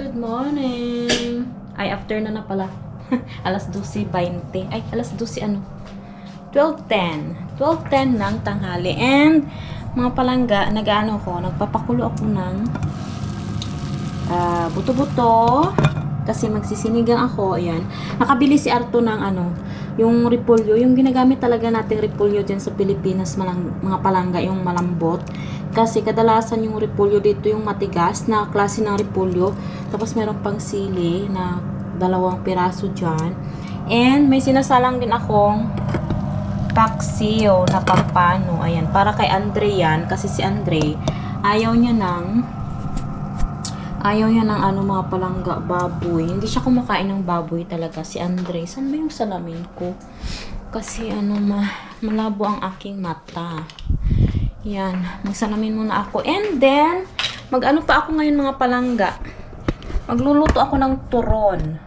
Good morning! Ay, afternoon na pala. Alas 12:20. Ay, alas 12 ano? 12:10. 12:10 ng tanghali. And, mga palangga, nagpapakulo ako ng buto-buto. Kasi magsisinigang ako. Ayan. Nakabili si Arto ng yung repolyo. Yung ginagamit talaga nating repolyo dyan sa Pilipinas, mga palangga, yung malambot. Kasi kadalasan yung repolyo dito yung matigas na klase ng repolyo. Tapos meron pang sili na 2 piraso dyan. And may sinasalang din akong paksiw na pampano. Ayan. Para kay Andre yan. Kasi si Andre, ayaw niya ng mga palangga, baboy. Hindi siya kumakain ng baboy talaga. Si Andre. Saan ba yung salamin ko? Kasi malabo ang aking mata. Yan. Magsalamin muna ako. And then, pa ako ngayon mga palangga. Magluluto ako ng turon.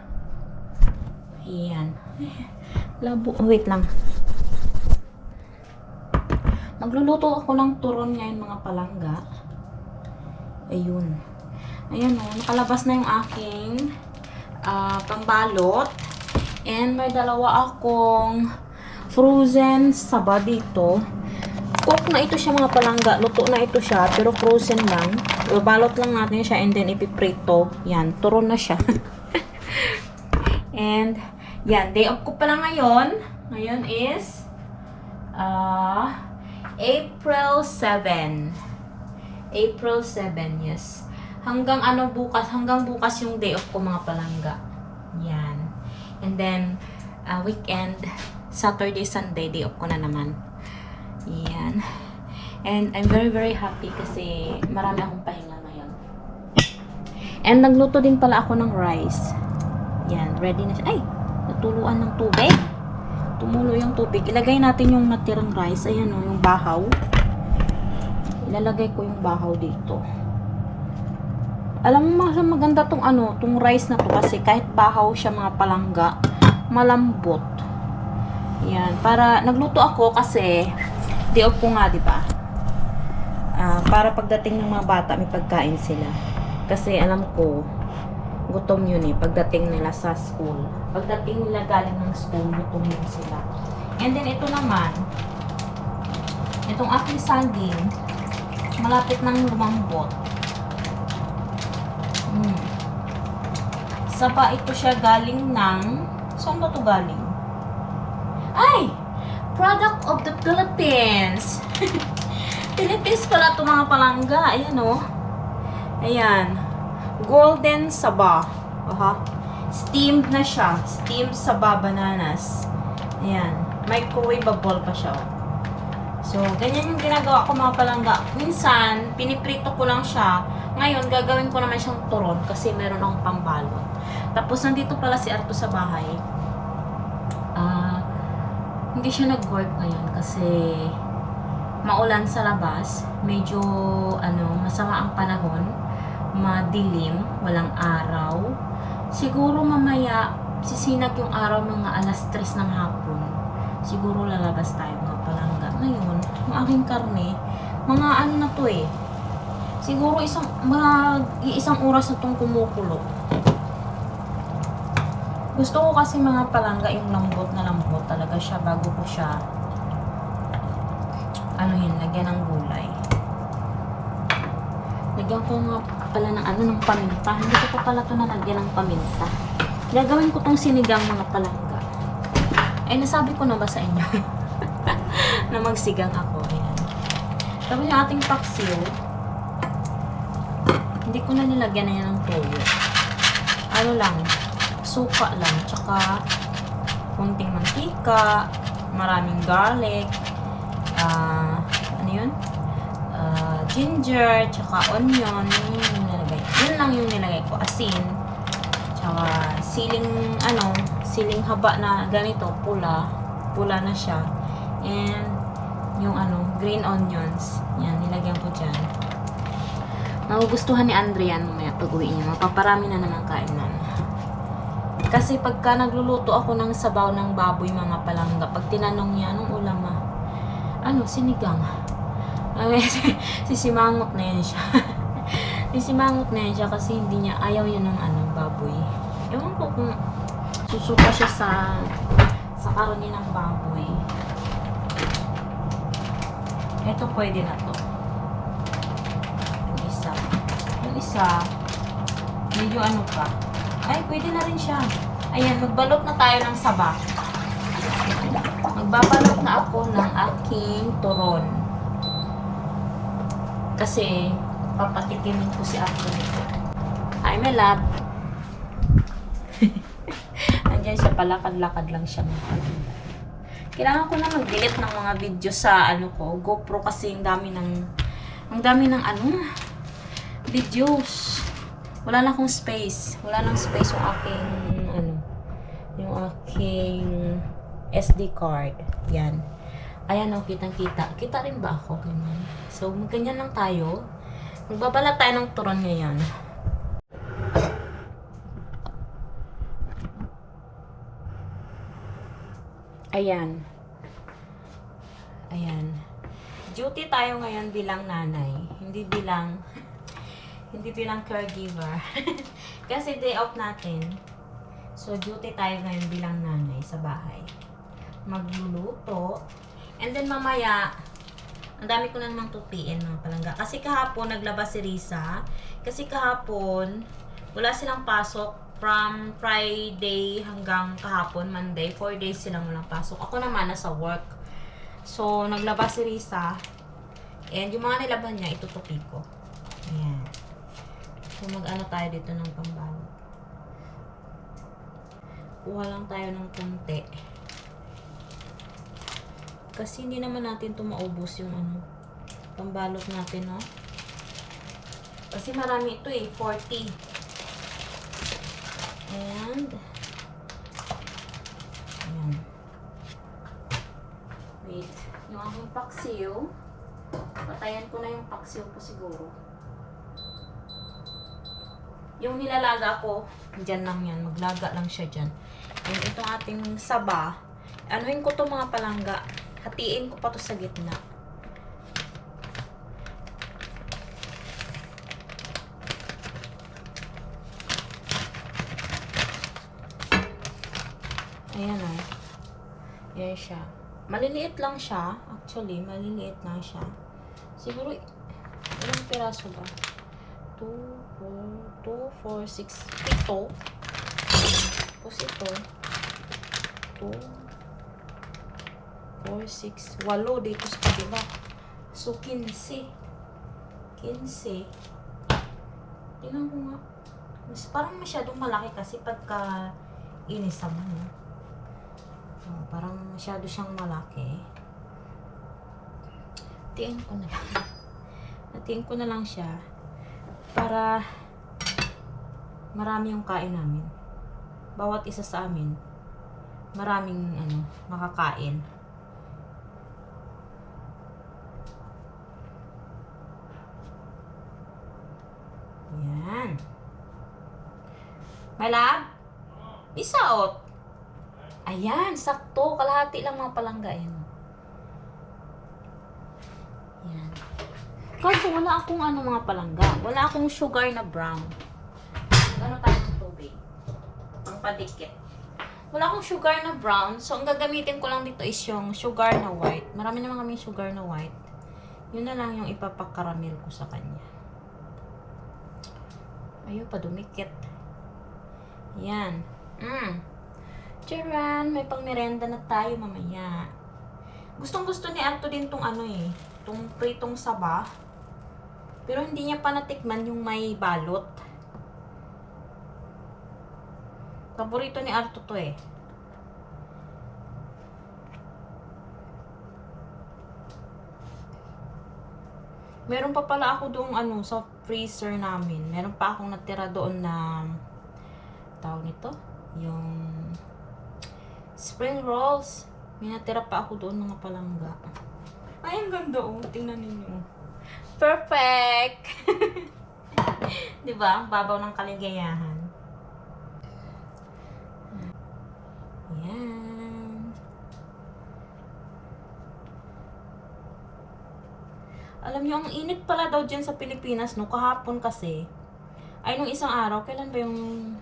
Yan. Labo. Wait lang. Magluluto ako ng turon ngayon mga palangga. Ayun. Ayan o, nakalabas na yung aking pambalot. And may 2 akong frozen saba dito. Cook na ito siya mga palangga. Luto na ito siya, pero frozen lang. Ibabalot lang natin siya and then ipiprito. Yan, turon na siya. And, yan, day off ko pala ngayon. Ngayon is April 7. April 7, yes. Hanggang bukas yung day off ko mga palangga. Yan. And then, weekend, Saturday, Sunday, day off ko na naman. Yan. And I'm very, very happy kasi marami akong pahinga ngayon. And nagluto din pala ako ng rice. Yan, ready na siya. Ay, natuluan ng tubig. Tumulo yung tubig. Ilagay natin yung natirang rice. Ayan o, yung bahaw. Ilalagay ko yung bahaw dito. Alam mo, maganda tong rice na to kasi kahit bahaw siya mga palangga, malambot. Yan, para nagluto ako kasi day off ko nga, di ba? Para pagdating ng mga bata may pagkain sila. Kasi alam ko gutom yun pagdating nila sa school. Pagdating nila galing ng school, gutom yun sila. And then ito naman, itong aking saging, malapit nang lumambot. Saba ito siya galing ng... Saan ba ito galing? Ay! Product of the Philippines! Philippines pala ito mga palangga. Ayan o. Ayan. Golden saba. Steamed na siya. Steamed saba bananas. Ayan. Microwavable pa siya. So, ganyan yung ginagawa ko mga palangga. Minsan, piniprito ko lang siya. Ngayon, gagawin ko naman siyang turon kasi meron akong pambalot. Tapos, nandito pala si Arto sa bahay. Hindi siya nag-work ngayon kasi maulan sa labas. Medyo, masama ang panahon. Madilim, walang araw. Siguro mamaya, sisinag yung araw mga alas 3 ng hapon. Siguro lalabas tayo mga palangga. Ngayon, yung aking karne, mga na to siguro isang oras na itong kumukulo. Gusto ko kasi mga palangga yung lambot na lambot talaga siya bago ko siya lagyan ng gulay. Lagyan ko nga pala ng paminta. Hindi ko pa pala ito nalagyan ng paminta. Gagawin ko tong sinigang mga palangga. Ay, nasabi ko na ba sa inyo na magsigang ako. Ayan. Tapos yung ating paksiw, hindi ko na nilagyan na yan ng toyo. Suka lang, tsaka kunting mantika, maraming garlic, ginger, tsaka onion, yun yung nilagay. Yun lang yung nilagay ko, asin, tsaka siling haba na ganito, pula na siya, and yung green onions, yan, nilagyan ko dyan. Magugustuhan ni Andre yan mamaya pag uwi niya, mapaparami na naman kainan. Kasi pagka nagluluto ako ng sabaw ng baboy mga palangga, pag tinanong niya, anong ulam sinigang. Sisimangot na yan siya. Simangot na yan siya kasi hindi niya, ayaw niya ng baboy. Ewan ko kung susuka siya sa karne ng baboy. Ito pwede na to. Yung isa, medyo pa. Ay, pwede na rin siya. Ayan, magbalot na tayo ng saba. Magbabalot na ako ng aking turon. Kasi, papatikimin ko si Arto nito. Hi, my love. Andiyan siya, palakad-lakad lang siya. Kailangan ko na mag-delete ng mga video sa GoPro kasi ang dami ng videos. Wala na akong space. Wala nang space yung aking SD card. Yan. Ayan, kitang-kita. Kita rin ba ako? Ganyan. So, ganyan lang tayo. Magbabalat tayo ng turon ngayon. Ayan. Ayan. Duty tayo ngayon bilang nanay. Hindi bilang caregiver. Kasi day off natin. So, duty tayo ngayon bilang nanay sa bahay. Magluluto. And then, mamaya, ang dami ko na namang tupiin mga palangga. Kasi kahapon, naglabas si Risa. Kasi kahapon, wala silang pasok from Friday hanggang kahapon, Monday. 4 days silang walang pasok. Ako naman, nasa work. So, naglabas si Risa. And yung mga nilaban niya, itutupi ko. Ayan. So, tayo dito ng pambalot. Kuha lang tayo ng konti. Kasi hindi naman natin ito maubos yung pambalot natin, no? Kasi marami ito 40. And, ayan. Wait. Yung aking paksiw, patayan ko na yung paksiw ko siguro. Yung nilalaga ko, dyan lang yan. Maglaga lang siya dyan. And itong ating saba, anuhin ko to mga palangga. Hatiin ko pa to sa gitna. Ayan o. Yan siya. Maliliit lang siya. Actually, maliliit lang siya. Siguro, ilang piraso ba? 2, 4, 6, 7. Tapos ito, 2, 4, 6, 8 dito sa kabila. So, 15. 15. Tingnan ko nga. Parang masyadong malaki kasi pagka inisa mo. So, parang masyado siyang malaki. Hatiin ko na lang. Hatiin ko na lang siya. Para marami yung kain namin. Bawat isa sa amin, maraming makakain. Yan. My love? Isaot. Ayan, sakto. Kalahati lang mga palangga. Yan. Yan. Kasi wala akong mga palangga. Wala akong sugar na brown. Tayo ng tubig. Ang padikit. Wala akong sugar na brown. So, ang gagamitin ko lang dito is yung sugar na white. Marami naman kami sugar na white. Yun na lang yung ipapakaramel ko sa kanya. Ayun pa, dumikit. Yan. Charan, may pangmerenda na tayo mamaya. Gustong-gusto ni Arto din tong tong pritong saba. Pero hindi niya pa natikman yung may balot. Paborito ni Arto to Meron pa pala ako doong sa freezer namin. Meron pa akong natira doon na tawag nito, yung spring rolls. May natira pa ako doon mga palangga. Ay, ang ganda Tingnan ninyo. Perfect! Diba? Ang babaw ng kaligayahan. Ayan. Alam niyo, ang init pala daw dyan sa Pilipinas, no? Kahapon kasi. Ay, nung isang araw, kailan ba yun,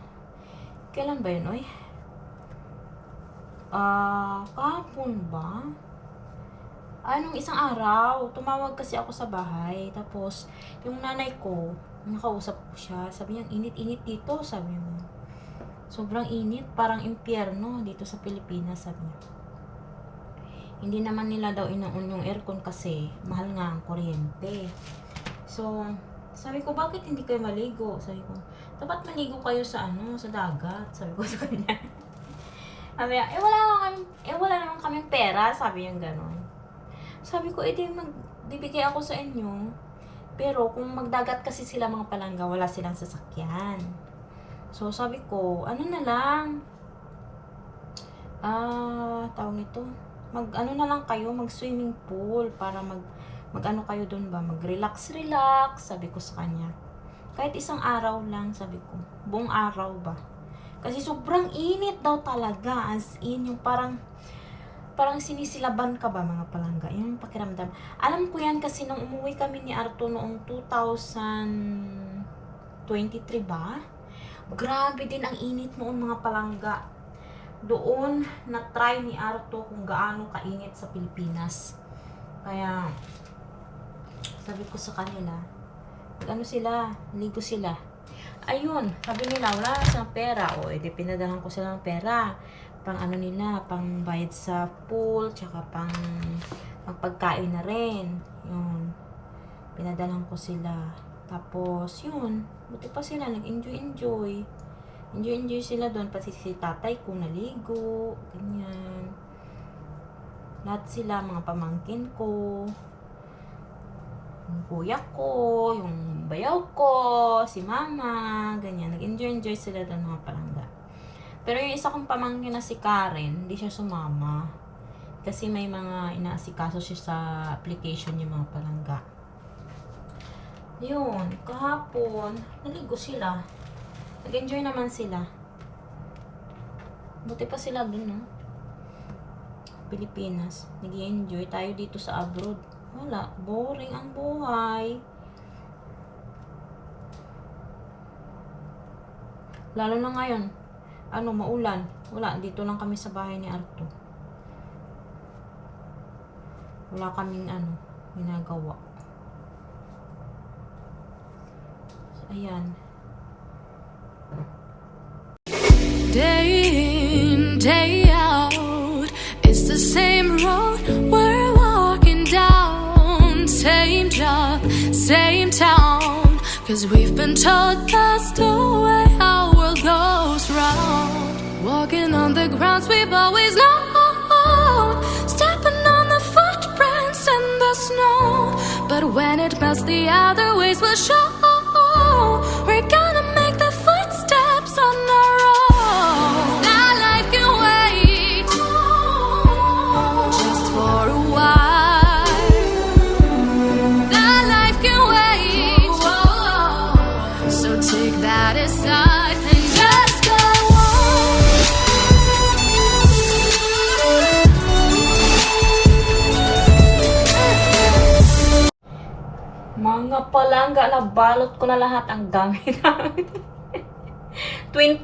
oy? Kahapon ba? Nung isang araw, tumawag kasi ako sa bahay. Tapos, yung nanay ko, nakausap ko siya. Sabi niya, init-init dito, sabi niya. Sobrang init, parang impyerno dito sa Pilipinas, sabi niya. Hindi naman nila daw inoon yung aircon kasi mahal nga ang kuryente. So, sabi ko, bakit hindi kayo maligo? Sabi ko, dapat maligo kayo sa sa dagat. Sabi ko sa kanya. Sabi niya, wala naman kaming pera. Sabi niya gano'n. Sabi ko, magbibigay ako sa inyo. Pero kung magdagat kasi sila mga palangga, wala silang sasakyan. So, sabi ko, ano na lang? Tawag nito. Mag-ano na lang kayo, mag-swimming pool para mag-ano kayo doon ba? Mag-relax. Sabi ko sa kanya. Kahit isang araw lang, sabi ko. Buong araw ba? Kasi sobrang init daw talaga. As in, yung parang sinisilaban ka ba mga palangga? Yung pakiramdam. Alam ko yan kasi nung umuwi kami ni Arto noong 2023 ba? Grabe din ang init noon mga palangga. Doon na-try ni Arto kung gaano kainit sa Pilipinas. Kaya, sabi ko sa kanila, ligo sila. Ayun, sabi nila, wala silang pera. O, edi pinadalan ko sila ng pera. Pang pang bayad sa pool, tsaka pang pagkain na rin. Yun. Pinadalan ko sila. Tapos, yun. Buti pa sila, nag-enjoy. Enjoy sila doon. Pati si tatay ko naligo. Ganyan. Lahat sila, mga pamangkin ko. Yung kuya ko, yung bayaw ko, si mama, ganyan. Nag-enjoy sila doon mga palangga. Pero yung isa kong pamangkin na si Karen, hindi siya sumama. Kasi may mga inaasikaso siya sa application yung mga palangga. Yun, kahapon, naligo sila. Nag-enjoy naman sila. Buti pa sila dun, no? Pilipinas. Nag-enjoy tayo dito sa abroad. Wala. Boring ang buhay. Lalo na ngayon. Maulan. Wala. Dito lang kami sa bahay ni Arto. Wala kaming ginagawa. Ayan. Day in, day out, it's the same road we're walking down. Same job, same town, 'cause we've been told that's the way our world goes round. Walking on the grounds we've always known, stepping on the footprints in the snow. But when it melts, the other ways will show. We're gonna make the footsteps on our own. That life can wait just for a while. That life can wait. So take that aside and just go on. Mga palangga, nabalot ko na lahat. Ang dami namin. 10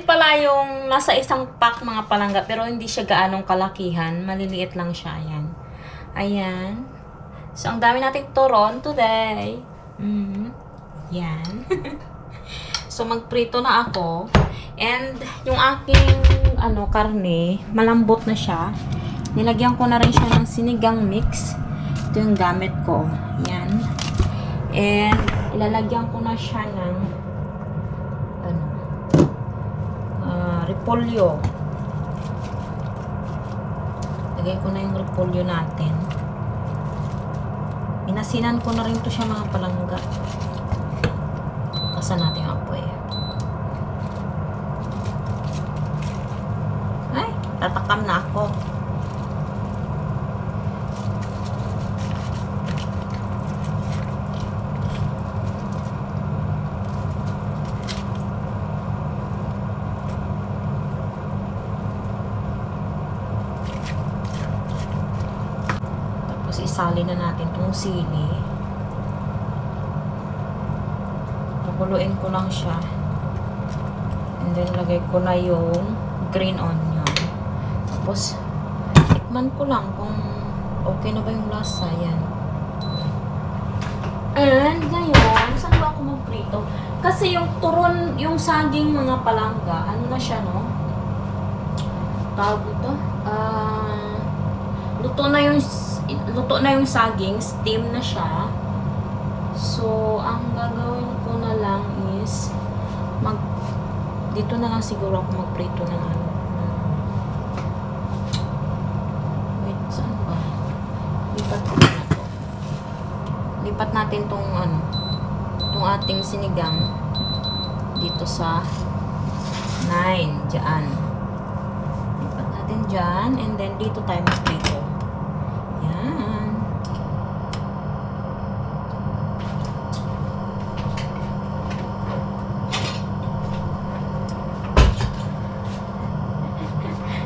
pala yung nasa isang pack mga palangga, pero hindi siya gaanong kalakihan. Maliliit lang siya. Ayan. Ayan. So, ang dami nating turon today. Yan. So, magprito na ako. And, yung aking, karne, malambot na siya. Nilagyan ko na rin siya ng sinigang mix. Ito yung gamit ko. Yan. And, ilalagyan ko na siya ng, repolyo. Lagay ko na yung repolyo natin. Inasinan ko na rin to siya mga palangga. Kasan natin yung apoy. Ay, tatakam na ako. Isali na natin itong yung sili. Pakuluin ko lang siya. And then, lagay ko na yung green onion. Tapos, tikman ko lang kung okay na ba yung lasa. Yan. And, ngayon, saan ba ako magprito? Kasi yung turon, yung saging mga palangga, ano na siya, no? Tawag ito? Luto na yung saging, steam na siya. So, ang gagawin ko na lang is dito na lang siguro ako magprito ng ano. Wait, saan ba? Lipat ko na to. Lipat natin tong ating sinigang dito sa 9, dyan. Lipat natin dyan, and then dito tayo magprito. Yan.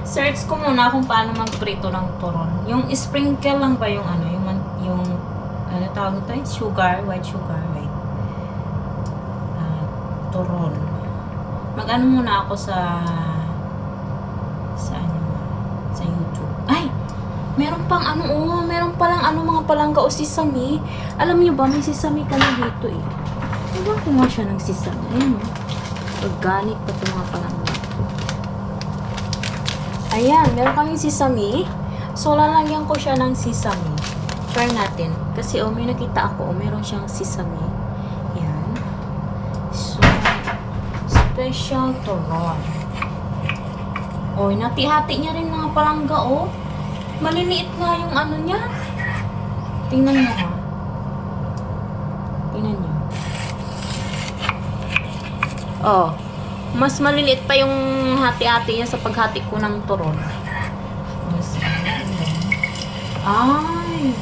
Search ko muna kung paano magprito ng turon. Yung sprinkle lang ba yung ano tawag ito? Sugar, white sugar, like turon. Mag-ano muna ako sa YouTube. Ay! Meron pang meron palang mga palangga o sesame. Alam niyo ba, may sesame ka na dito eh. Diba kumuha siya ng sesame? Ayun, organic pa itong mga palangga. Ayan, meron kaming sesame. So, lalagyan ko siya ng sesame. Try natin. Kasi, may nakita ako, meron siyang sesame. Ayan. So, special turon. Nati-hati niya rin mga palangga, Maliliit nga yung ano niya. Tingnan mo, ha. Tingnan niyo. Mas maliliit pa yung hati-hati niya sa paghati ko ng turon. Ay!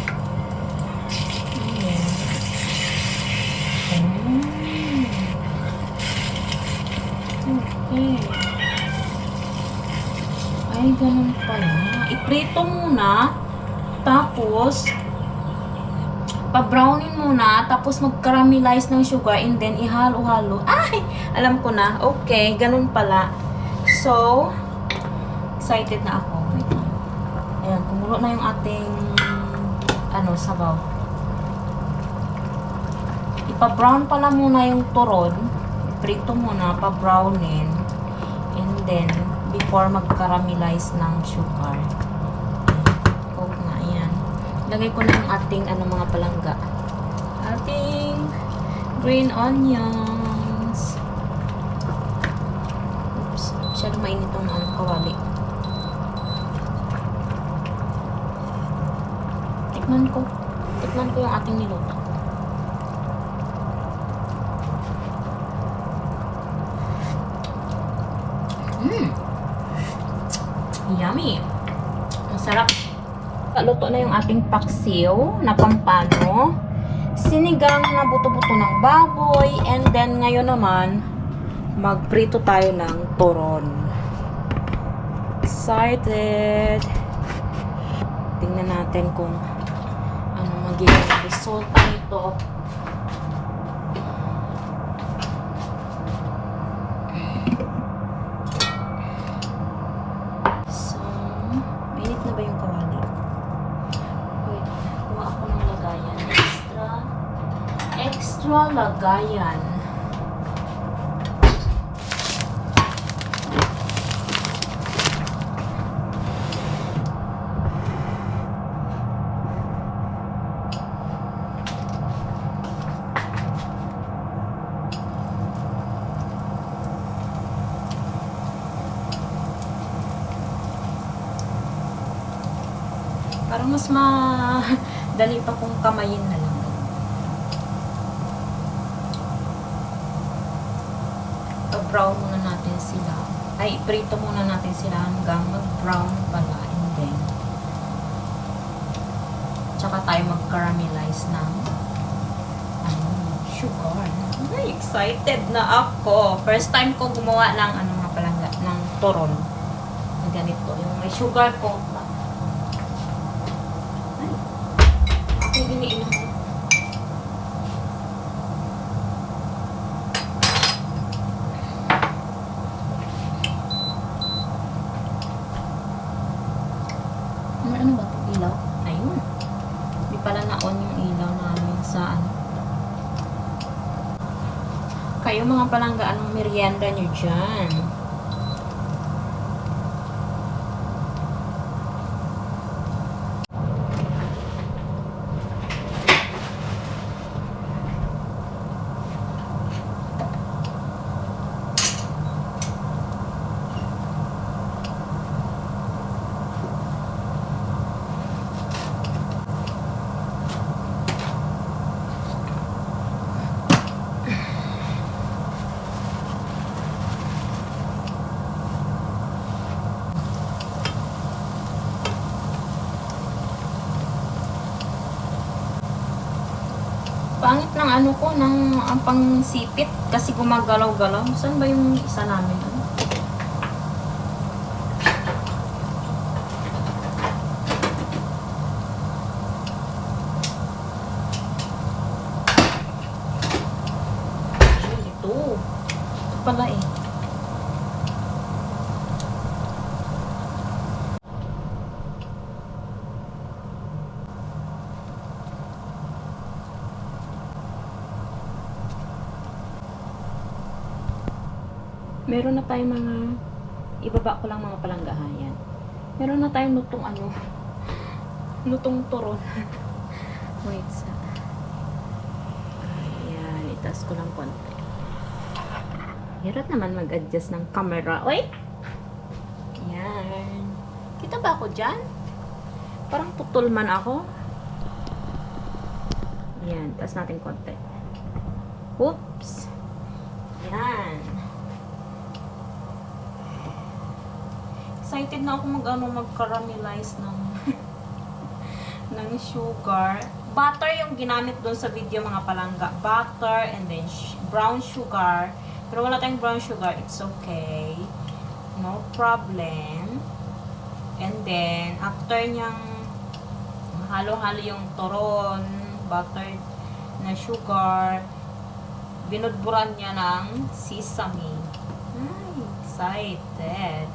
Okay. Ay, ganun pala. Iprito muna, tapos pa-brownin muna, tapos mag-caramelize ng sugar, and then ihalo-halo. Ay! Alam ko na. Okay, ganun pala. So, excited na ako. Wait lang. Ayan, kumulo na yung ating sabaw. Ipa-brown pala muna yung turon. Iprito muna, pa-brownin. And then, before mag-caramelize ng sugar. Okay na, ayan. Lagay ko na yung ating mga palangga. Ating green onions. Oops, masyado mainit yung kawali. Tikman ko yung ating niluto. Yummy! Masarap. Luto na yung ating paksiw na pampano. Sinigang na buto-buto ng baboy. And then, ngayon naman, magprito tayo ng turon. Excited! Tingnan natin kung ano magiging resulta nito. So, mainit na ba yung kawali? Wait, kuha ako ng lagayan. Extra lagayan. Parang mas madali pa kung kamayin na lang. Pa-brown muna natin sila. Ay, prito muna natin sila hanggang mag-brown pala. And then, tsaka tayo mag-caramelize ng sugar. Ay, excited na ako. First time ko gumawa ng mga palangga, ng turon. Na ganito. Yung may sugar coat pa. Ay, giniin ako. Ano ba ito? Ilaw? Ayun. Hindi pala na-on yung ilaw namin sa ano. Kayo mga palangga, anong merienda nyo dyan? Pangit ng ano ko, ng ang pangsipit kasi gumagalaw-galaw. Saan ba yung isa namin? Ano? Ito. Ito pala eh. Meron na tayong mga, ibaba ko lang mga palanggahan. Meron na tayong lutong ano, lutong turon. Wait sa, ayan, itaas ko lang konti. Hirap naman mag-adjust ng camera. Wait! Ayan. Kita ba ako dyan? Parang putol man ako. Ayan, taas natin konti. Oops! Ayan. Excited na ako mag-caramelize ng ng sugar. Butter yung ginamit doon sa video mga palangga. Butter and then brown sugar. Pero wala tayong brown sugar, it's okay. No problem. And then after niyang halo-halo yung turon, butter na sugar, binudburan niya ng sesame. Ay, excited.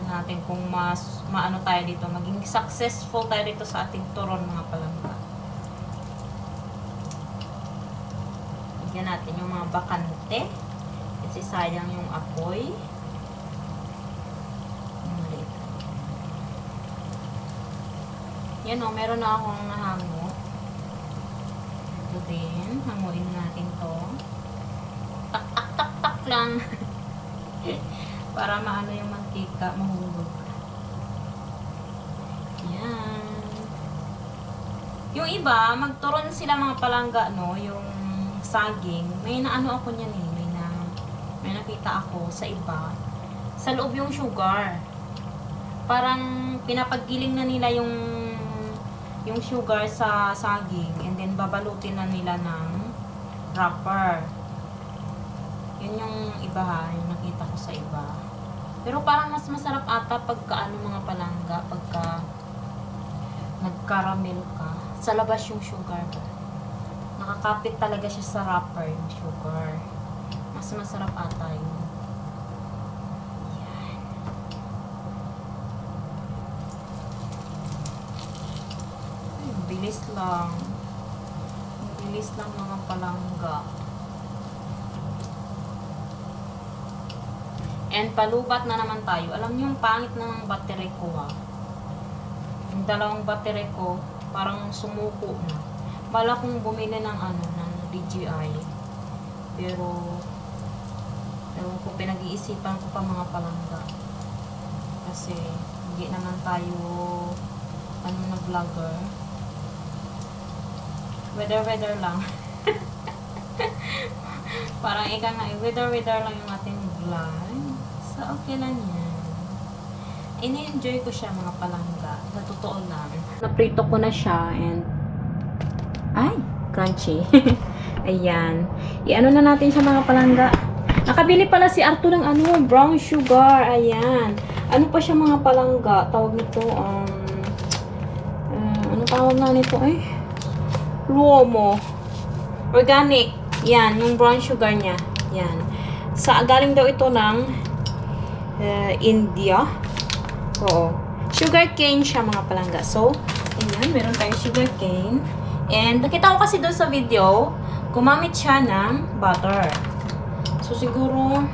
Natin kung maano tayo dito, maging successful tayo dito sa ating turon mga palangga. Bigyan natin yung mga bakante kasi sayang yung apoy. Yan o, meron na akong nahango. Ito din, hanguin natin to. Tak tak tak tak lang. Para maano yung mantika, mahulog. Yan. Yung iba, magturon sila mga palangga, no? Yung saging. May naano ako niyan eh. May nakita ako sa iba. Sa loob yung sugar. Parang pinapaggiling na nila yung sugar sa saging. And then babalutin na nila ng wrapper. Yun yung iba ha, yung nakita ko sa iba. Pero parang mas masarap ata pagka ano mga palangga, pagka nag-caramel ka. Sa labas yung sugar ba? Nakakapit talaga siya sa wrapper yung sugar. Mas masarap ata yun. Yan. Ay, bilis lang. Ang bilis lang mga palangga. And palubat na naman tayo. Alam niyo yung pangit na ng battery ko ha. Yung dalawang battery ko, parang sumuko na. Bala kong bumili ng ng DJI. Pero, ewan ko, pinag-iisipan ko pa mga palangga. Kasi, hindi naman tayo, na vlogger. Weather lang. Parang ika nga, weather lang yung ating vlog. So, okay lang yan. Ini-enjoy ko siya mga palangga. Sa totoo lang. Naprito ko na siya and ay, crunchy. Ayan. I-ano na natin siya mga palangga. Nakabili pala si Arthur ng brown sugar. Ayan. Ano pa siya mga palangga? Tawag nito, Ano tawag na nito eh? Luomo. Organic. Yan, yung brown sugar niya. Yan. Galing daw ito ng India. Oo. Sugar cane siya mga palangga. So, ayan, meron tayong sugar cane. And nakita ko kasi doon sa video, gumamit siya ng butter. So, siguro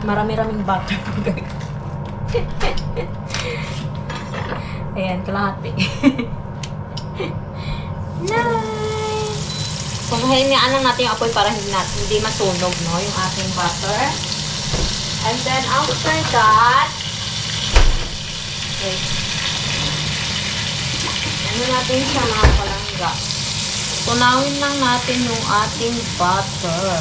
marami-raming butter. Ayan, kalahati. Nice! So, hinayaan lang natin yung apoy para hindi masunog, no? Yung ating butter. And then, after that, wait. Ano natin siya mga palangga? Tunawin lang natin yung ating butter.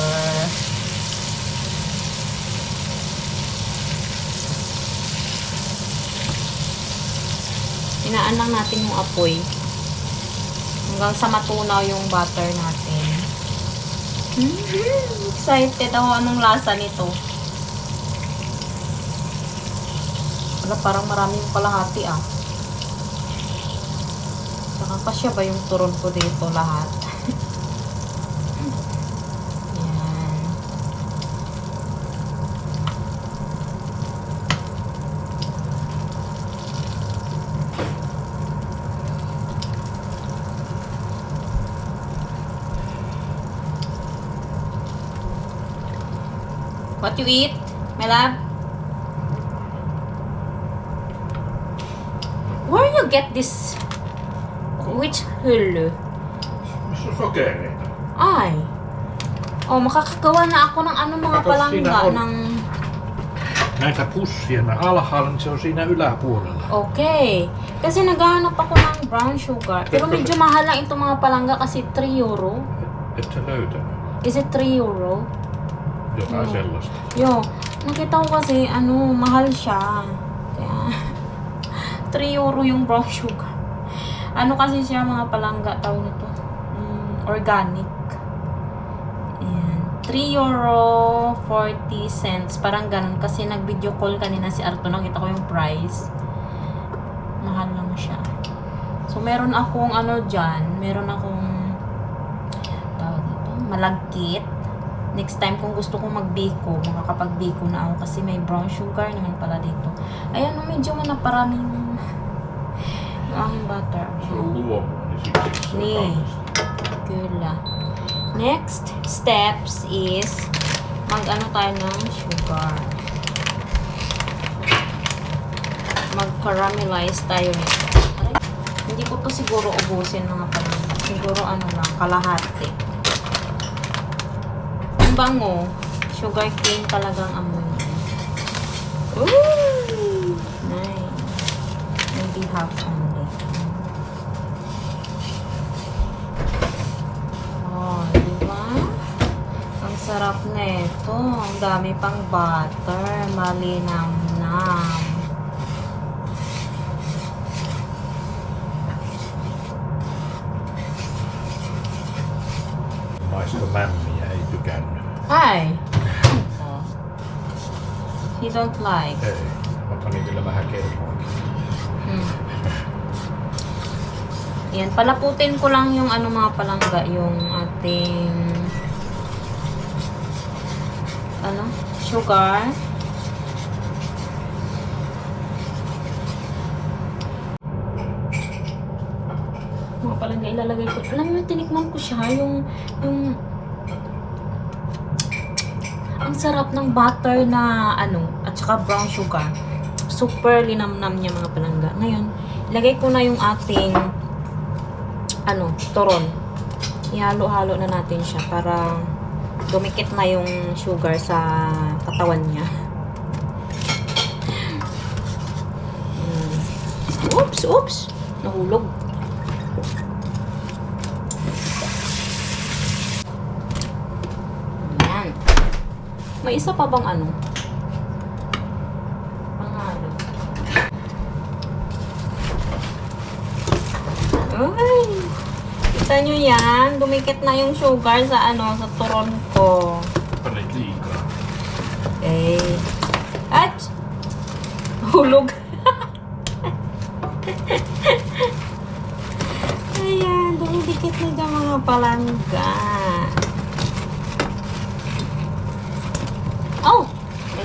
Hinaan lang natin yung apoy. Hanggang sa matunaw yung butter natin. Excited ako anong lasa nito. Wala, parang maraming kalahati ah. Saka kasya ba yung turon ko dito lahat? Yan. What you eat, my love? Where you get this? Which hulu? Sokereita. Ay. Oh, makakagawa na ako ng ano mga Kato, palangga siinä on. ng... Näitä pussia alhaalla, niin se on siinä yläpuolella. Okay. Kasi naghahanap ako ng brown sugar. Pero medyo mahal lang itong mga palangga kasi 3 euro. Et sä löytänyt? Is it 3 euro? Jotain sellaista. Yo, nakita ko kasi ano, mahal siya. Kaya 3 euro yung brown sugar. Ano kasi siya mga palangga tawag nito? Organic. Ayan. 3 euro 40 cents. Parang ganun. Kasi nag-video call kanina si Arto. Nakita ko yung price. Mahal lang siya. So, meron akong ano dyan. Meron akong tawag nito, malagkit. Next time kung gusto kong magbiko, makakapag-biko na ako kasi may brown sugar naman pala dito. Ayan, medyo naparaming yung aking butter. Se on luomua, niin siksi se on Niin. kallista. Kyllä. Next steps is mag-ano tayo ng sugar. Mag-caramelize tayo nito. Aray, hindi ko to siguro ubusin mga palangga. Siguro ano lang, kalahati. Ang bango. Sugar cane talagang amoy niya. Ooh! Nice. Maybe half only. Oh, diba? Ang sarap nito. Ang dami pang butter. Malinam-nam. Maisto mämmiä ei tykännyt. Ay! He don't like. Ei, mä panin kyllä vähän kermoakin. Yan, palaputin ko lang yung ano mga palangga, yung ating ano, sugar. Mga palangga ilalagay ko. Alam mo, tinikman ko siya, yung ang sarap ng butter na ano, at saka brown sugar. Super linamnam niya mga palangga. Ngayon, ilagay ko na yung ating ano, turon. Ihalo-halo na natin siya para dumikit na yung sugar sa katawan niya. Oops, oops. Nahulog. Ayan. May isa pa bang ano? Panghalo. Ay! Kita nyo yan? Dumikit na yung sugar sa ano, sa turon ko. Panit liikaa. Okay. At! Hulog. Ayan, dumidikit na dyan mga palangga. Oh!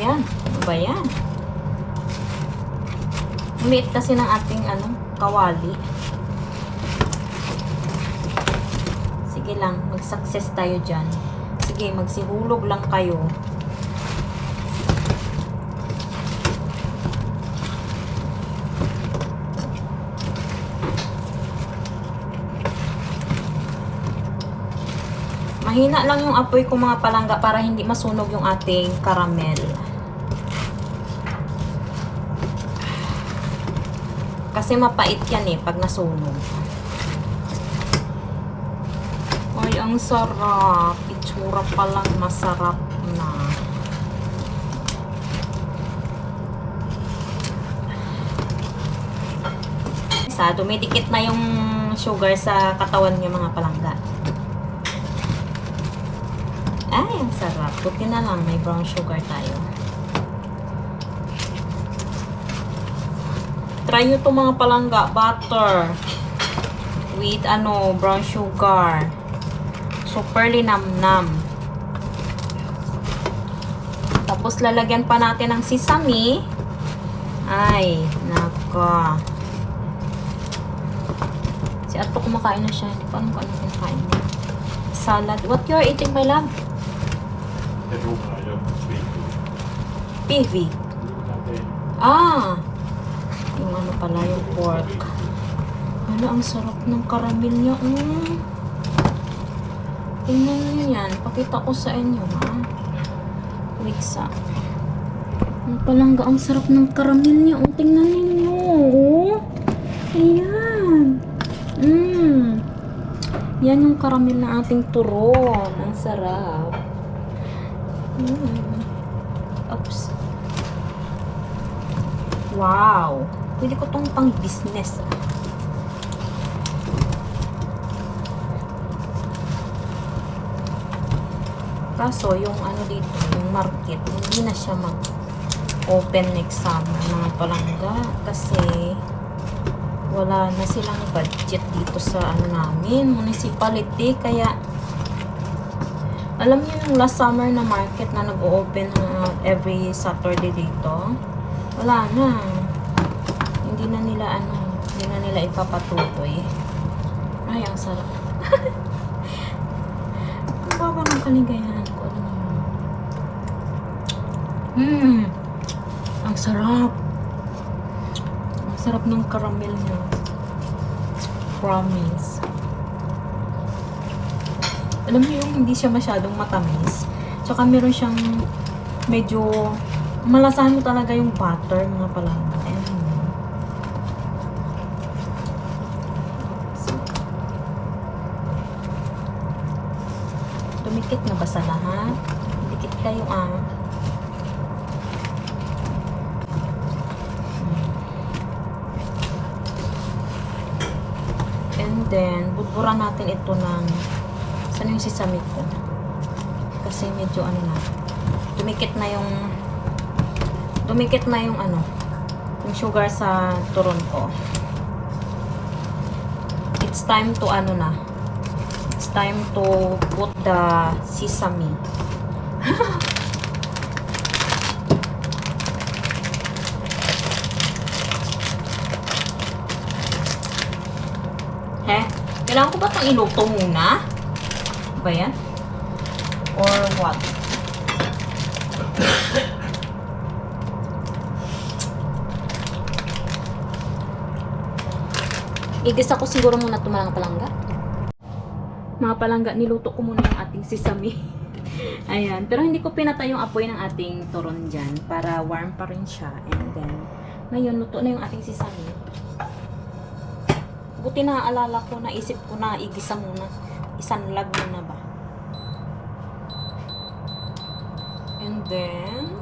Ayan, ano ba yan? Umiit kasi ng ating kawali. Sige lang, mag-success tayo dyan. Sige, magsihulog lang kayo. Mahina lang yung apoy ko mga palangga para hindi masunog yung ating caramel. Kasi mapait yan pag nasunog. Ay, ang sarap. Itsura pa lang masarap na. Dumidikit na yung sugar sa katawan niya mga palangga. Ay, ang sarap. Buti na lang may brown sugar tayo. Try nyo to mga palangga. Butter. With brown sugar. Super linamnam. Tapos lalagyan pa natin ng sesame. Ay, naka. Si Ato kumakain na siya. Hindi ko alam kung ano kumakain niya. Salad. What you're eating, my love? PV. Ah! Yung pala, yung pork. Ang sarap ng caramel niya. Tingnan niyo yan. Pakita ko sa inyo, ha? Wiksa. Ang palangga, ang sarap ng caramel niya. Tingnan niyo. Ayan. Yan yung caramel na ating turon. Ang sarap. Oops. Wow. Pwede ko tong pang business. Kaso, yung dito, yung market, hindi na siya mag-open next summer mga palangga. Kasi, wala na silang budget dito sa namin, municipality. Kaya, alam niyo yung last summer na market na nag-open every Saturday dito? Wala na. Hindi na nila ipapatuloy. Ay, ang sarap. Ang baba ng kaligayahan ko. Ang sarap. Ang sarap ng caramel niya. Promise. Alam mo yung hindi siya masyadong matamis. Tsaka meron siyang medyo malasahan mo talaga yung butter mga palangga. Dumikit na ba sa lahat? Dikit kayo And then, buburan natin ito ng saan yung sesame ko? Kasi medyo dumikit na yung yung sugar sa turon ko. It's time to it's time to put the sesame. Kailangan ko ba itong iluto muna? Ba yan? Or what? Igisa ko siguro muna ito mga palangga. Mga palangga, niluto ko muna yung ating sesame. Ayan. Pero hindi ko pinatay yung apoy ng ating turon dyan para warm pa rin siya. And then, ngayon, luto na yung ating sesame. Buti na alala ko, naisip ko na igisa muna. Isanlag muna ba? And then,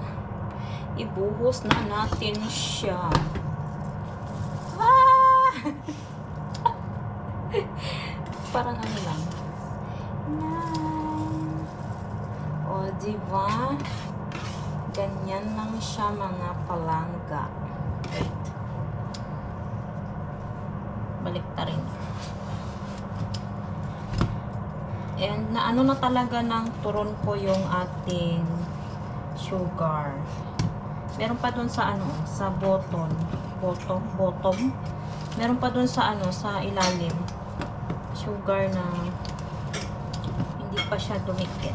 ibuhos na natin siya. Parang lang. O, diba? Ganyan lang siya mga palangga. baliktarin. And naano na talaga ng turon ko yung ating sugar. Meron pa dun sa ano, sa bottom. Meron pa dun sa ano, sa ilalim. Sugar na hindi pa siya dumikit.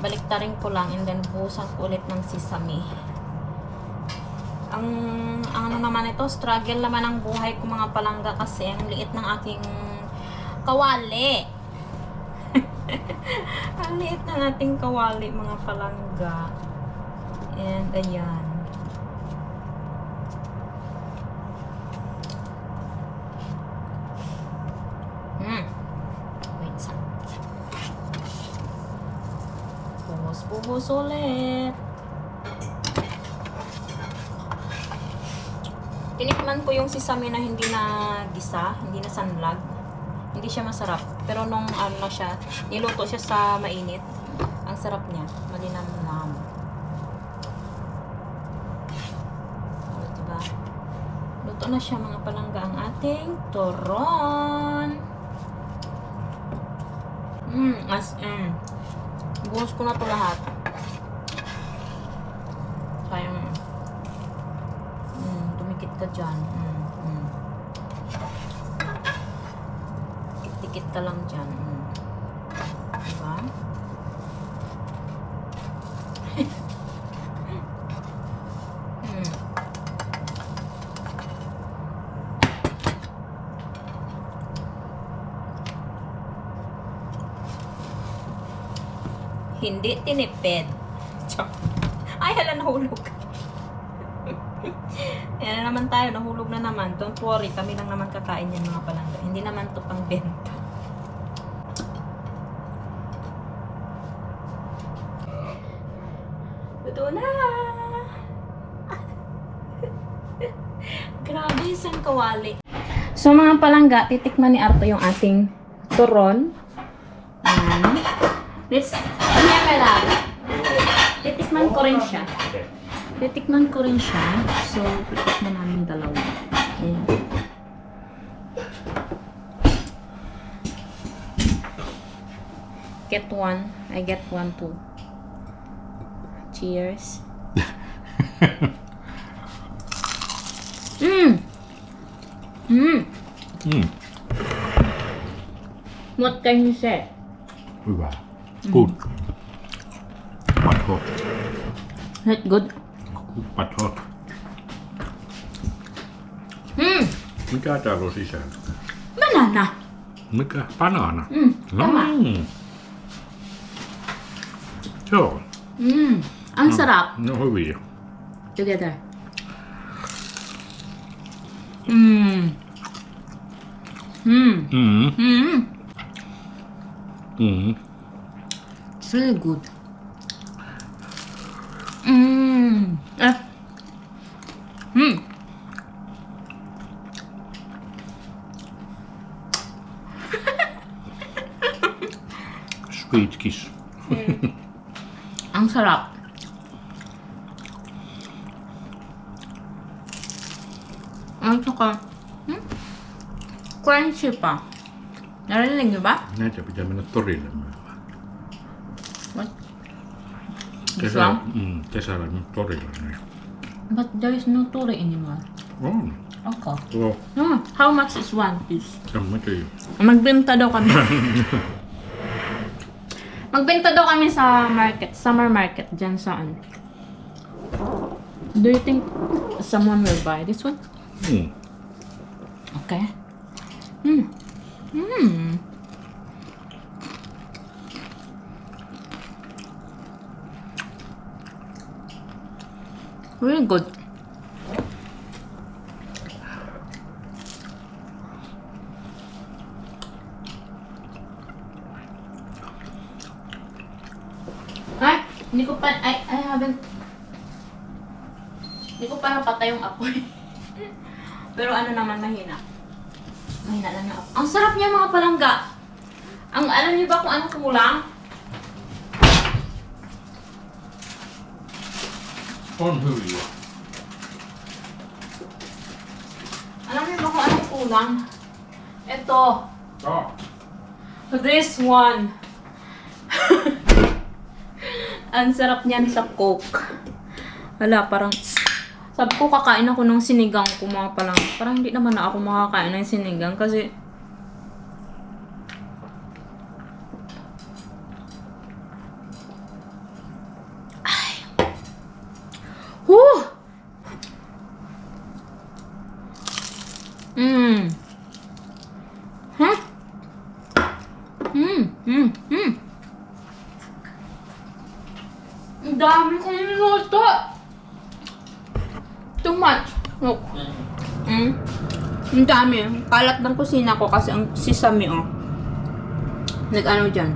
Baliktarin ko lang and then buhusan ko ulit ng sesame. Ang ano naman ito, struggle naman ang buhay ko mga palangga kasi ang liit ng aking kawali. Ang liit ng ating kawali mga palangga. And ayan. Wait sa. Buhos ulit. Tinikman ko yung sesame na hindi na gisa, hindi na sanlag. Hindi siya masarap. Pero nung ano na siya, niluto siya sa mainit. Ang sarap niya. Malinamnam. O, diba? Luto na siya mga palangga ang ating turon. Buhos ko na to lahat. Sayang. Dumikit ka dyan. Dikit ka lang dyan. Diba? Hindi tinipid. Ay, hala, nahulog. Yan na naman tayo, nahulog na naman. Don't worry, kami lang naman kakain yan mga palangga. Hindi naman to pang benta. Luto na! Grabe, isang kawali. So mga palangga, titikman ni Arto yung ating turon. Let's, titikman ko rin siya. Titikman ko rin siya. So, titikman namin dalawa. Ayan. Get one. I get one too. Cheers. What can you say? Hyvä. Good. But hot. Is it good? But hot. Mikä täällä on sisällä? Banana. Mikä? Banaana? Tama. Joo. Ang sarap. Ne on hyviä. Together. It's really good. Sweet kiss. Ang sarap. Ang saka, crunchy pa. Narinig niyo ba? Näitä pitää mennä torille myymään. What? This one? Kesällä nyt torilla. Niin. But there is no tori anymore. On. Okay. Joo. How much is one piece? Sen mä tiedän. Magbenta daw kami. Magbenta daw kami sa market, summer market, dyan saan. Do you think someone will buy this one? Okay. Really good. Ay, hindi ko pa, I haven't, hindi ko pa napatay yung apoy. Pero ano naman, mahina. Mahina lang yung apoy. Ang sarap niya mga palangga. Ang, alam niyo ba kung anong kumulang? On hyviä. Alam niyo ba kung anong kulang. Ito. Ja. This one. Ang sarap niyan sa Coke. Wala, parang... Sabi ko, kakain ako ng sinigang ko mga palang. Parang hindi naman na ako makakain ng sinigang kasi... Ay. Whew! Huh? Ang dami ko niluto. Too much. Look. Ang dami. Kalat ng kusina ko kasi ang sesame, oh. Nag-ano dyan.